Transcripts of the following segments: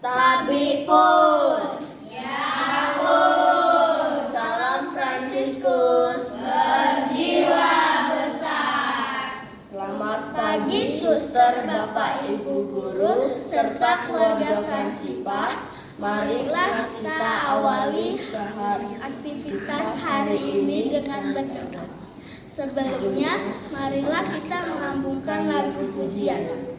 Tapi pun, ya pun, salam Fransiskus berjiwa besar. Selamat pagi suster, bapak, ibu guru, serta keluarga Fransipa. Marilah kita awali aktivitas hari ini dengan berdoa. Sebelumnya, marilah kita melambungkan lagu pujian.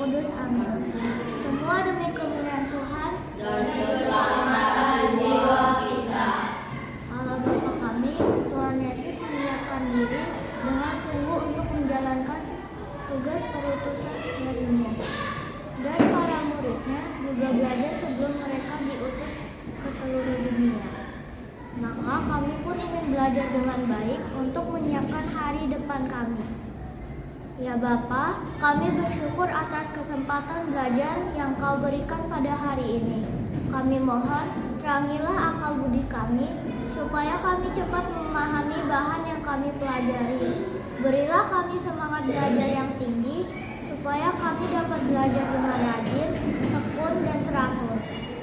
Kudus, amin. Semua demi kemuliaan Tuhan dan keselamatan jiwa kita. Allah Bapa kami, Tuhan Yesus menyiapkan diri dengan sungguh untuk menjalankan tugas perutusan darinya. Dan para muridnya juga belajar sebelum mereka diutus ke seluruh dunia. Maka kami pun ingin belajar dengan baik untuk menyiapkan hari depan kami. Ya Bapa, kami bersyukur atas kesempatan belajar yang Kau berikan pada hari ini. Kami mohon, terangilah akal budi kami, supaya kami cepat memahami bahan yang kami pelajari. Berilah kami semangat belajar yang tinggi, supaya kami dapat belajar dengan rajin, tekun, dan teratur.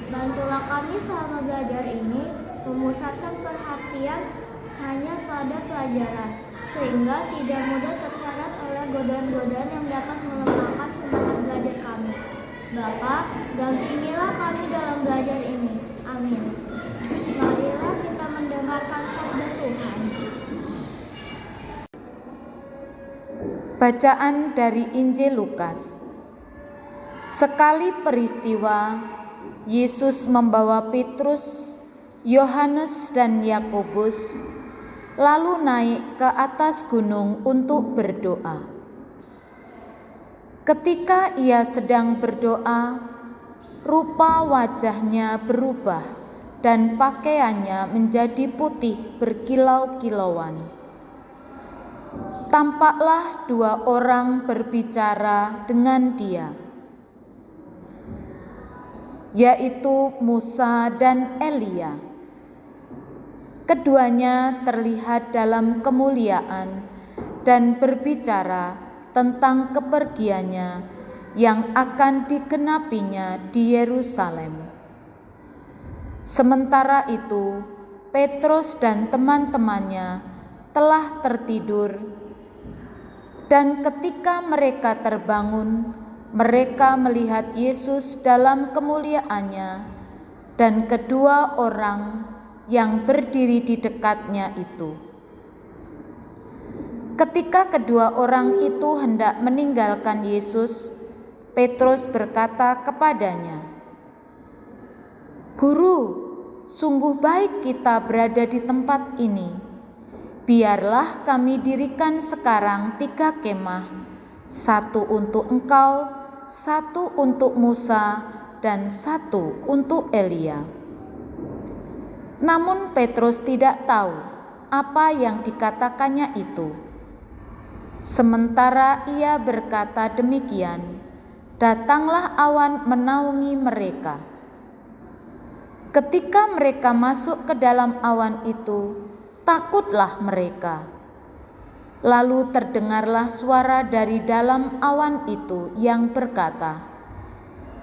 Bantulah kami selama belajar ini, memusatkan perhatian hanya pada pelajaran, sehingga tidak mudah terseret oleh godaan-godaan yang dapat melemahkan semangat belajar kami. Bapa, dampingilah kami dalam belajar ini. Amin. Marilah kita mendengarkan sabda Tuhan. Bacaan dari Injil Lukas. Sekali peristiwa, Yesus membawa Petrus, Yohanes, dan Yakobus lalu naik ke atas gunung untuk berdoa. Ketika ia sedang berdoa, rupa wajahnya berubah dan pakaiannya menjadi putih berkilau-kilauan. Tampaklah dua orang berbicara dengan dia, yaitu Musa dan Elia. Keduanya terlihat dalam kemuliaan dan berbicara tentang kepergiannya yang akan digenapinya di Yerusalem. Sementara itu, Petrus dan teman-temannya telah tertidur, dan ketika mereka terbangun, mereka melihat Yesus dalam kemuliaannya dan kedua orang yang berdiri di dekatnya itu. Ketika kedua orang itu hendak meninggalkan Yesus, Petrus berkata kepadanya, "Guru, sungguh baik kita berada di tempat ini. Biarlah kami dirikan sekarang 3 kemah, 1 untuk engkau, 1 untuk Musa, dan 1 untuk Elia." Namun Petrus tidak tahu apa yang dikatakannya itu. Sementara ia berkata demikian, datanglah awan menaungi mereka. Ketika mereka masuk ke dalam awan itu, takutlah mereka. Lalu terdengarlah suara dari dalam awan itu yang berkata,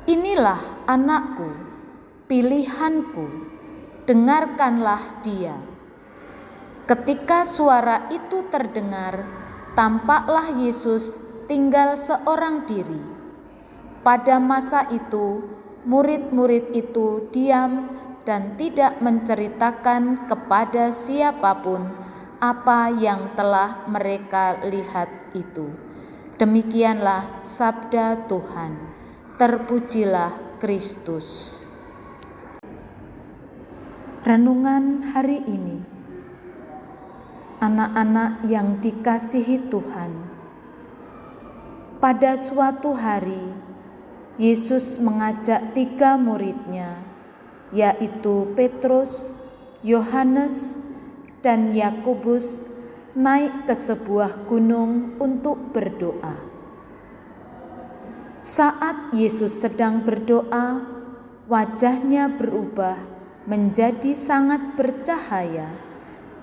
"Inilah anakku, pilihanku, dengarkanlah dia." Ketika suara itu terdengar, tampaklah Yesus tinggal seorang diri. Pada masa itu, murid-murid itu diam dan tidak menceritakan kepada siapapun apa yang telah mereka lihat itu. Demikianlah sabda Tuhan. Terpujilah Kristus. Renungan hari ini. Anak-anak yang dikasihi Tuhan, pada suatu hari Yesus mengajak 3 muridnya, yaitu Petrus, Yohanes, dan Yakobus, naik ke sebuah gunung untuk berdoa. Saat Yesus sedang berdoa, wajahnya berubah menjadi sangat bercahaya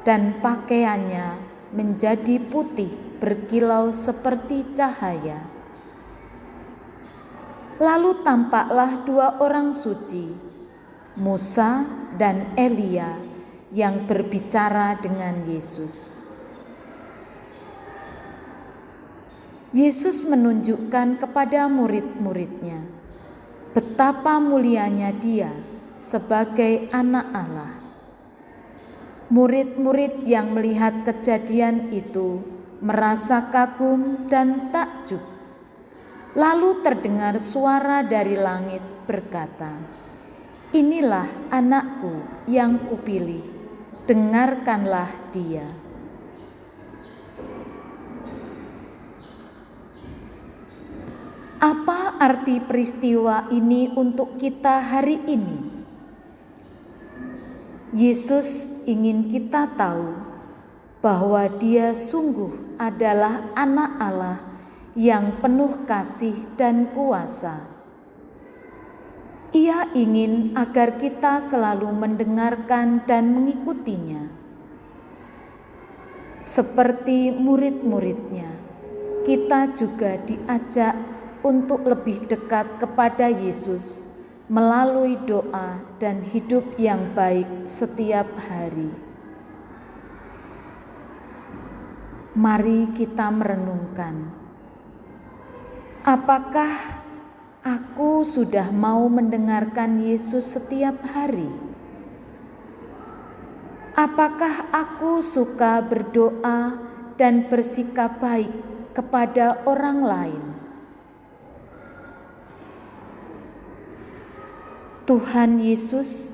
dan pakaiannya menjadi putih berkilau seperti cahaya. Lalu tampaklah 2 orang suci, Musa dan Elia, yang berbicara dengan Yesus. Yesus menunjukkan kepada murid-muridnya betapa mulianya Dia sebagai Anak Allah. Murid-murid yang melihat kejadian itu merasa kagum dan takjub. Lalu terdengar suara dari langit berkata, "Inilah anakku yang kupilih, dengarkanlah dia." Apa arti peristiwa ini untuk kita hari ini? Yesus ingin kita tahu bahwa Dia sungguh adalah Anak Allah yang penuh kasih dan kuasa. Ia ingin agar kita selalu mendengarkan dan mengikutinya. Seperti murid-muridnya, kita juga diajak untuk lebih dekat kepada Yesus melalui doa dan hidup yang baik setiap hari. Mari kita merenungkan, apakah aku sudah mau mendengarkan Yesus setiap hari? Apakah aku suka berdoa dan bersikap baik kepada orang lain? Tuhan Yesus,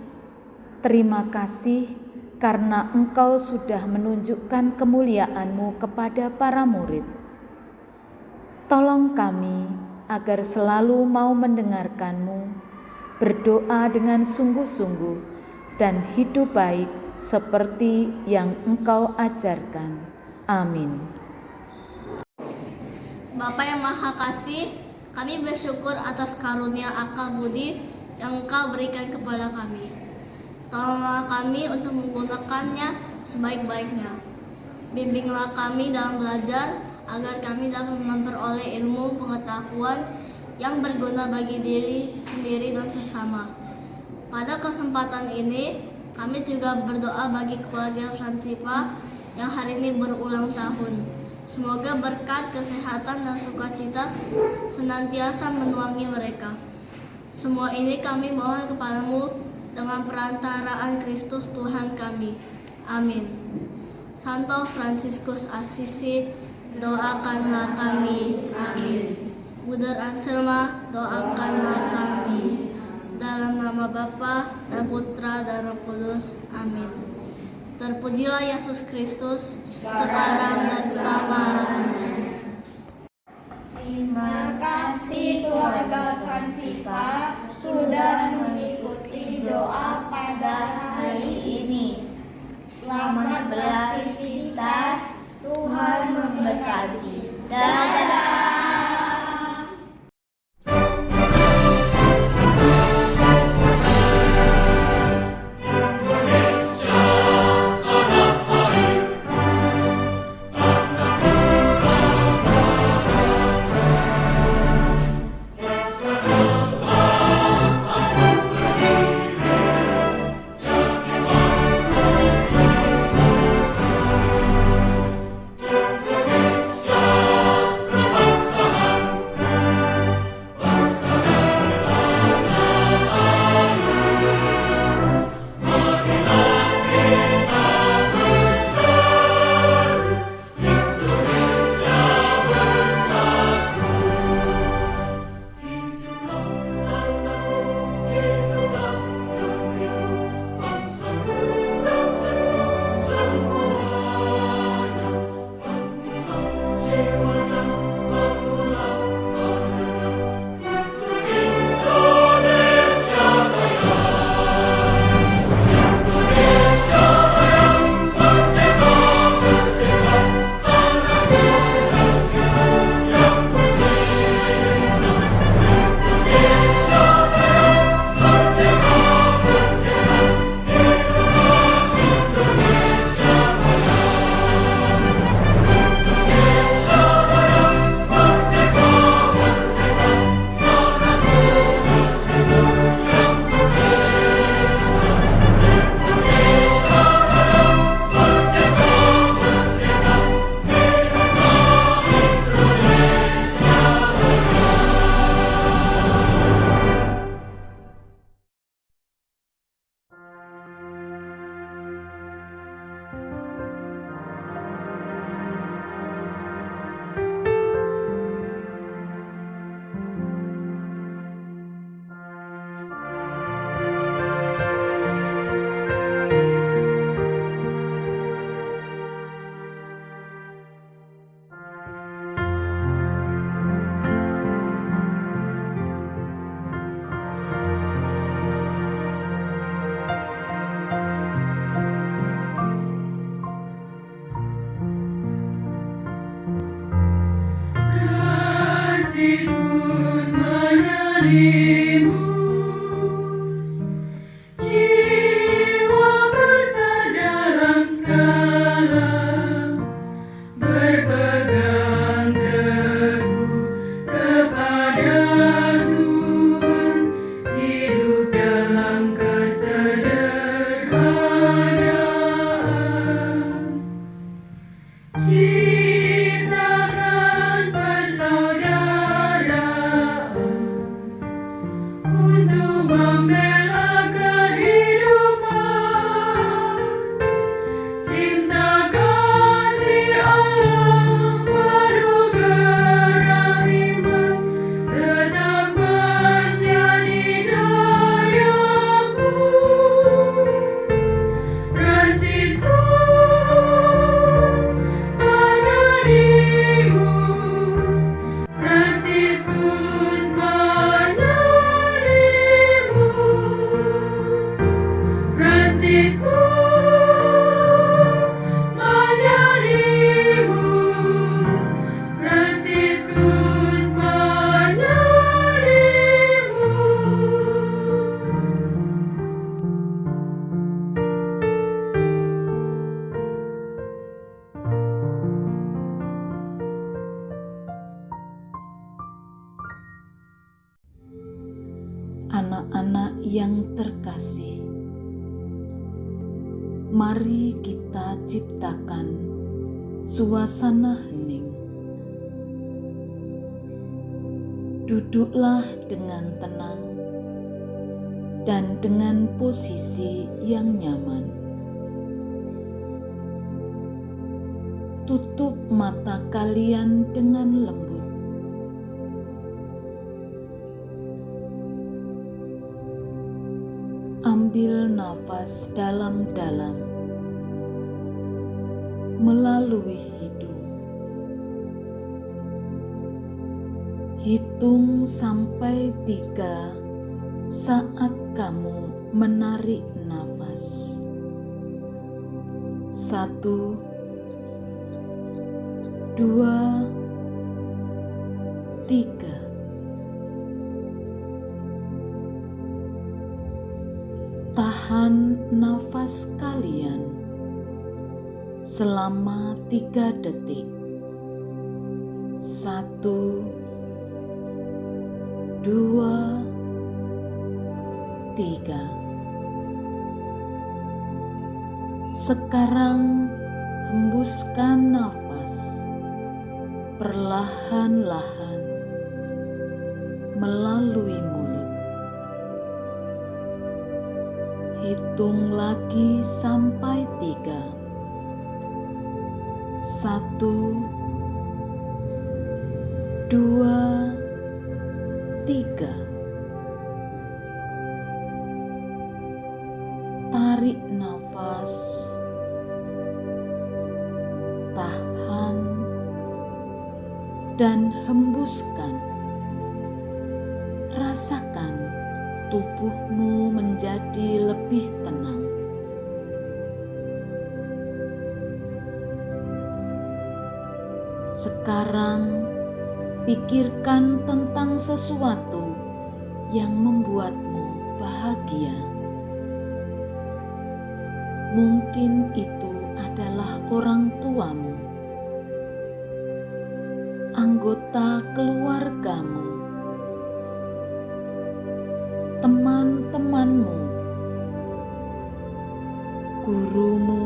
terima kasih karena Engkau sudah menunjukkan kemuliaan-Mu kepada para murid. Tolong kami agar selalu mau mendengarkan-Mu, berdoa dengan sungguh-sungguh, dan hidup baik seperti yang Engkau ajarkan. Amin. Bapa yang Maha Kasih, kami bersyukur atas karunia akal budi yang Engkau berikan kepada kami. Tolonglah kami untuk menggunakannya sebaik-baiknya. Bimbinglah kami dalam belajar agar kami dapat memperoleh ilmu pengetahuan yang berguna bagi diri sendiri dan sesama. Pada kesempatan ini, kami juga berdoa bagi keluarga Fransipa yang hari ini berulang tahun. Semoga berkat, kesehatan, dan sukacita senantiasa menuangi mereka. Semua ini kami mohon kepadamu dengan perantaraan Kristus Tuhan kami. Amin. Santo Fransiskus Assisi, doakanlah kami. Amin. Buder Anselma, doakanlah kami. Dalam nama Bapa dan Putra dan Roh Kudus. Amin. Terpujilah Yesus Kristus, sekarang dan selama-lamanya. Terima kasih keluarga Fransipa sudah mengikuti doa pada hari ini. Selamat beraktivitas, Tuhan memberkati. Dadah. Anak-anak yang terkasih, Mari kita ciptakan suasana hening. Duduklah dengan tenang dan dengan posisi yang nyaman. Tutup mata kalian dengan lembut. Ambil nafas dalam-dalam melalui hidung. Hitung sampai 3 saat kamu menarik nafas. 1, 2, 3. Tahan nafas kalian selama 3 detik. 1, 2, 3. Sekarang hembuskan nafas perlahan-lahan melalui mulut. Hitung lagi sampai 3. 1, 2, 3. Tarik nafas, tahan, dan hembuskan. Rasakan tubuhmu menjadi lebih tenang. Sekarang pikirkan tentang sesuatu yang membuatmu bahagia. Mungkin itu adalah orang tuamu, anggota keluargamu, teman-temanmu, gurumu,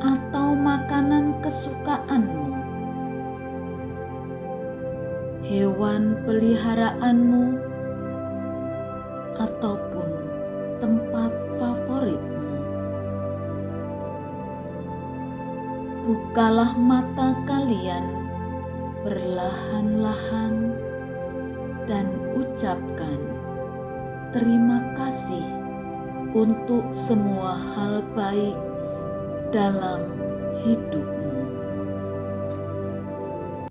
atau makanan kesukaanmu, hewan peliharaanmu, ataupun tempat favoritmu. Bukalah mata kalian perlahan-lahan dan ucapkan terima kasih untuk semua hal baik dalam hidup.